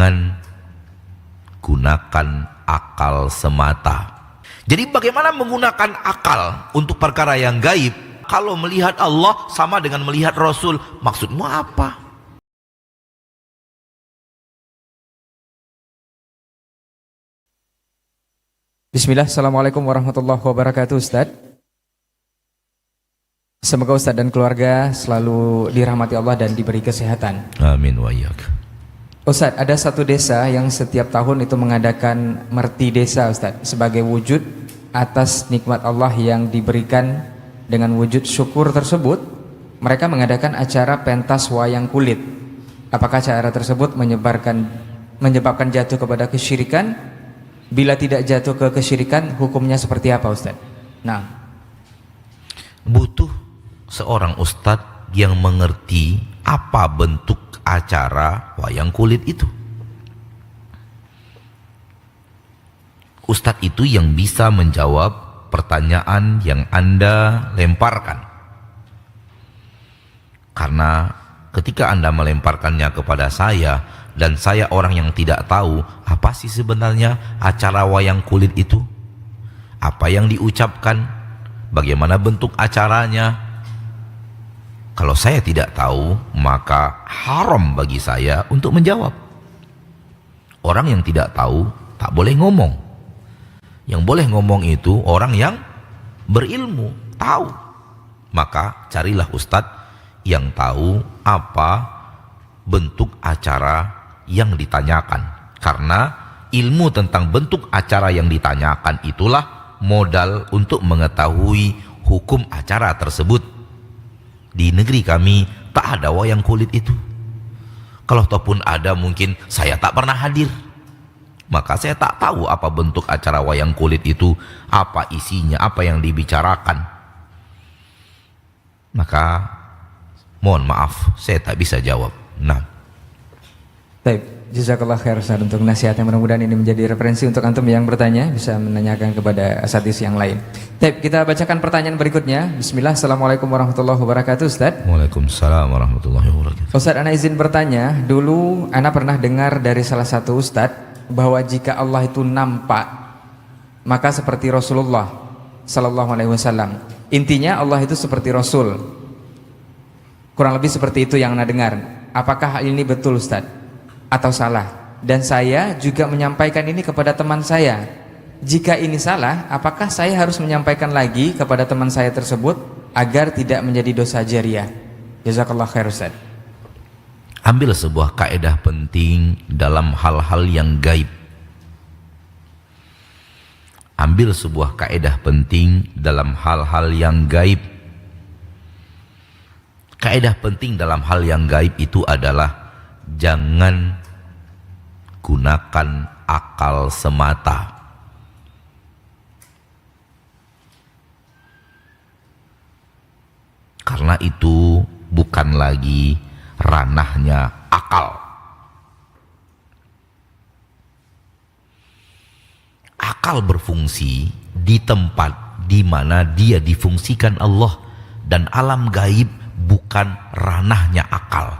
jangan gunakan akal semata. Jadi bagaimana menggunakan akal untuk perkara yang gaib? Kalau melihat Allah sama dengan melihat Rasul, maksudmu apa? Bismillah, Assalamualaikum warahmatullahi wabarakatuh, Ustaz. Semoga Ustaz dan keluarga selalu dirahmati Allah dan diberi kesehatan. Amin wa iyyak. Ustaz, ada satu desa yang setiap tahun itu mengadakan merti desa, Ustaz, sebagai wujud atas nikmat Allah yang diberikan. Dengan wujud syukur tersebut, mereka mengadakan acara pentas wayang kulit. Apakah acara tersebut menyebabkan jatuh kepada kesyirikan? Bila tidak jatuh ke kesyirikan, hukumnya seperti apa, Ustaz? Nah, butuh seorang ustadz yang mengerti apa bentuk acara wayang kulit itu. Ustadz itu yang bisa menjawab pertanyaan yang Anda lemparkan. Karena ketika Anda melemparkannya kepada saya dan saya orang yang tidak tahu apa sih sebenarnya acara wayang kulit itu, apa yang diucapkan, bagaimana bentuk acaranya, kalau saya tidak tahu, maka haram bagi saya untuk menjawab. Orang yang tidak tahu tak boleh ngomong. Yang boleh ngomong itu orang yang berilmu, tahu. Maka carilah ustadz yang tahu apa bentuk acara yang ditanyakan. Karena ilmu tentang bentuk acara yang ditanyakan itulah modal untuk mengetahui hukum acara tersebut. Di negeri kami tak ada wayang kulit itu. Kalau ataupun ada, mungkin saya tak pernah hadir. Maka saya tak tahu apa bentuk acara wayang kulit itu, apa isinya, apa yang dibicarakan. Maka mohon maaf, saya tak bisa jawab. Nah, baik, jazakallah khair, Ustaz, untuk nasihatnya. Mudah-mudahan ini menjadi referensi untuk antum yang bertanya, bisa menanyakan kepada asatidz yang lain. Baik, kita bacakan pertanyaan berikutnya. Bismillah, Assalamualaikum warahmatullahi wabarakatuh, Ustaz. Waalaikumsalam warahmatullahi wabarakatuh. Ustaz, ana izin bertanya. Dulu ana pernah dengar dari salah satu ustadz bahwa jika Allah itu nampak, maka seperti Rasulullah sallallahu alaihi wasallam. Intinya Allah itu seperti Rasul. Kurang lebih seperti itu yang ana dengar. Apakah hal ini betul, Ustaz, atau salah? Dan saya juga menyampaikan ini kepada teman saya. Jika ini salah, apakah saya harus menyampaikan lagi kepada teman saya tersebut agar tidak menjadi dosa jariyah? Jazakallah khair, Ustaz. Ambil sebuah kaedah penting dalam hal-hal yang gaib. Ambil sebuah kaedah penting dalam hal-hal yang gaib. Kaedah penting dalam hal yang gaib itu adalah jangan gunakan akal semata. Karena itu bukan lagi ranahnya akal. Akal berfungsi di tempat di mana dia difungsikan Allah, dan alam gaib bukan ranahnya akal.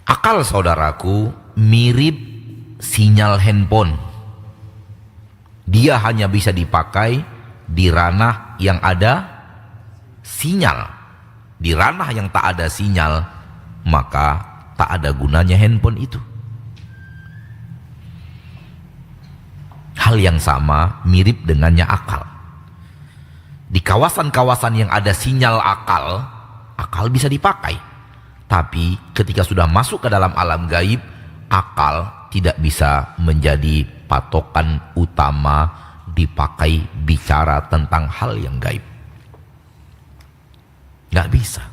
Akal, saudaraku, mirip sinyal handphone. Dia hanya bisa dipakai di ranah yang ada sinyal. Di ranah yang tak ada sinyal, maka tak ada gunanya handphone itu. Hal yang sama mirip dengannya akal. Di kawasan-kawasan yang ada sinyal akal, akal bisa dipakai. Tapi ketika sudah masuk ke dalam alam gaib, akal tidak bisa menjadi patokan utama dipakai bicara tentang hal yang gaib. Nggak bisa.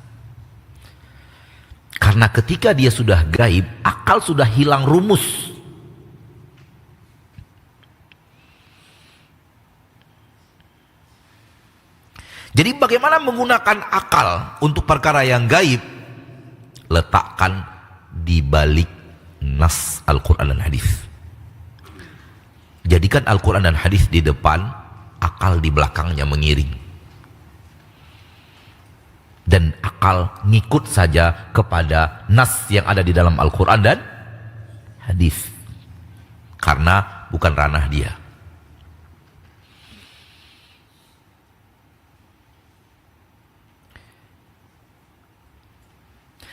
Karena ketika dia sudah gaib, akal sudah hilang rumus. Jadi bagaimana menggunakan akal untuk perkara yang gaib? Letakkan di balik nas Al-Quran dan hadis. Jadikan Al-Quran dan hadis di depan, akal di belakangnya mengiring. dan akal ngikut saja kepada nas yang ada di dalam Al-Quran dan hadis, karena bukan ranah dia.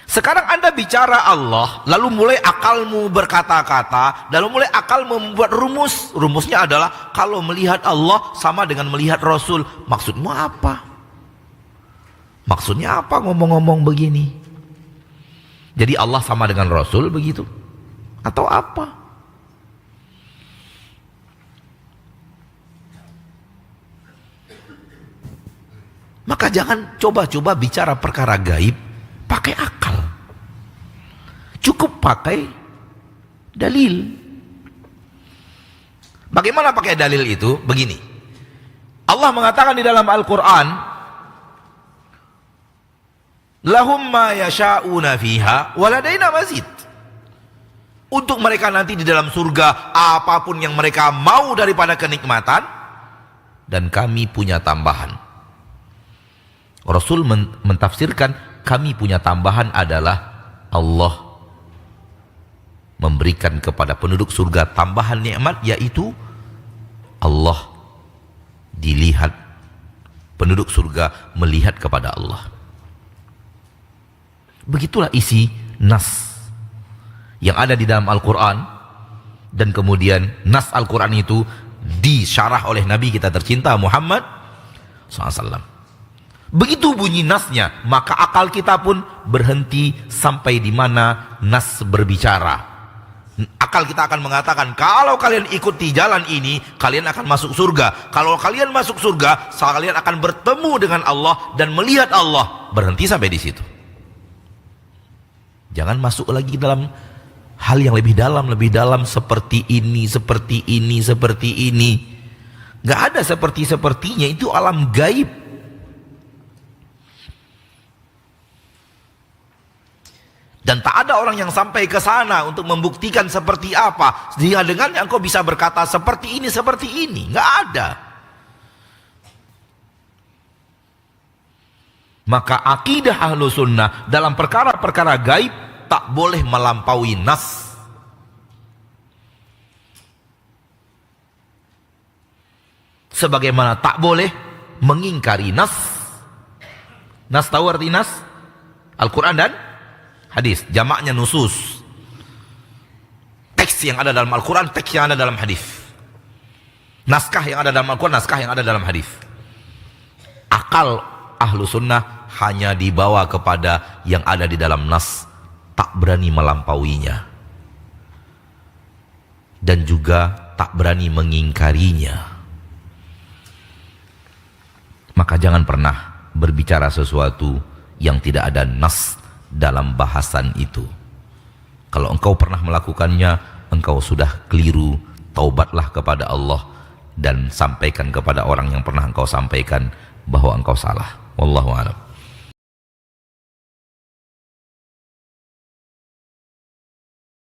Sekarang Anda bicara Allah, lalu mulai akalmu berkata-kata, lalu mulai akal membuat rumus. Rumusnya adalah kalau melihat Allah sama dengan melihat Rasul. Maksudmu apa? Maksudnya apa ngomong-ngomong begini? Jadi Allah sama dengan Rasul begitu? Atau apa? Maka jangan coba-coba bicara perkara gaib pakai akal. Cukup pakai dalil. Bagaimana pakai dalil itu? Begini. Allah mengatakan di dalam Al-Quran, lahum ma yasha'una fiha waladaina mazid. Untuk mereka nanti di dalam surga apapun yang mereka mau daripada kenikmatan, dan kami punya tambahan. Rasul mentafsirkan kami punya tambahan adalah Allah memberikan kepada penduduk surga tambahan nikmat, yaitu Allah dilihat, penduduk surga melihat kepada Allah. Begitulah isi nas yang ada di dalam Al-Quran, dan kemudian nas Al-Quran itu disyarah oleh Nabi kita tercinta Muhammad SAW. Begitu bunyi nasnya, maka akal kita pun berhenti sampai di mana nas berbicara. Akal kita akan mengatakan, kalau kalian ikuti jalan ini, kalian akan masuk surga. Kalau kalian masuk surga, kalian akan bertemu dengan Allah dan melihat Allah. Berhenti sampai di situ. Jangan masuk lagi dalam hal yang lebih dalam seperti ini, seperti ini, seperti ini. Gak ada sepertinya, itu alam gaib. Dan tak ada orang yang sampai ke sana untuk membuktikan seperti apa, sehingga dengannya engkau bisa berkata seperti ini. Nggak ada. Maka akidah ahlu sunnah dalam perkara-perkara gaib tak boleh melampaui nas. Sebagaimana tak boleh mengingkari nas. Nas tahu arti nas? Al-Quran dan hadis, jamaknya nusus. Teks yang ada dalam Al-Quran, teks yang ada dalam hadis. Naskah yang ada dalam Al-Quran, naskah yang ada dalam hadis. Akal ahlu sunnah hanya dibawa kepada yang ada di dalam nas, tak berani melampauinya, dan juga tak berani mengingkarinya. Maka jangan pernah berbicara sesuatu yang tidak ada nas dalam bahasan itu. Kalau engkau pernah melakukannya, engkau sudah keliru. Taubatlah kepada Allah dan sampaikan kepada orang yang pernah engkau sampaikan bahwa engkau salah. Wallahu a'lam.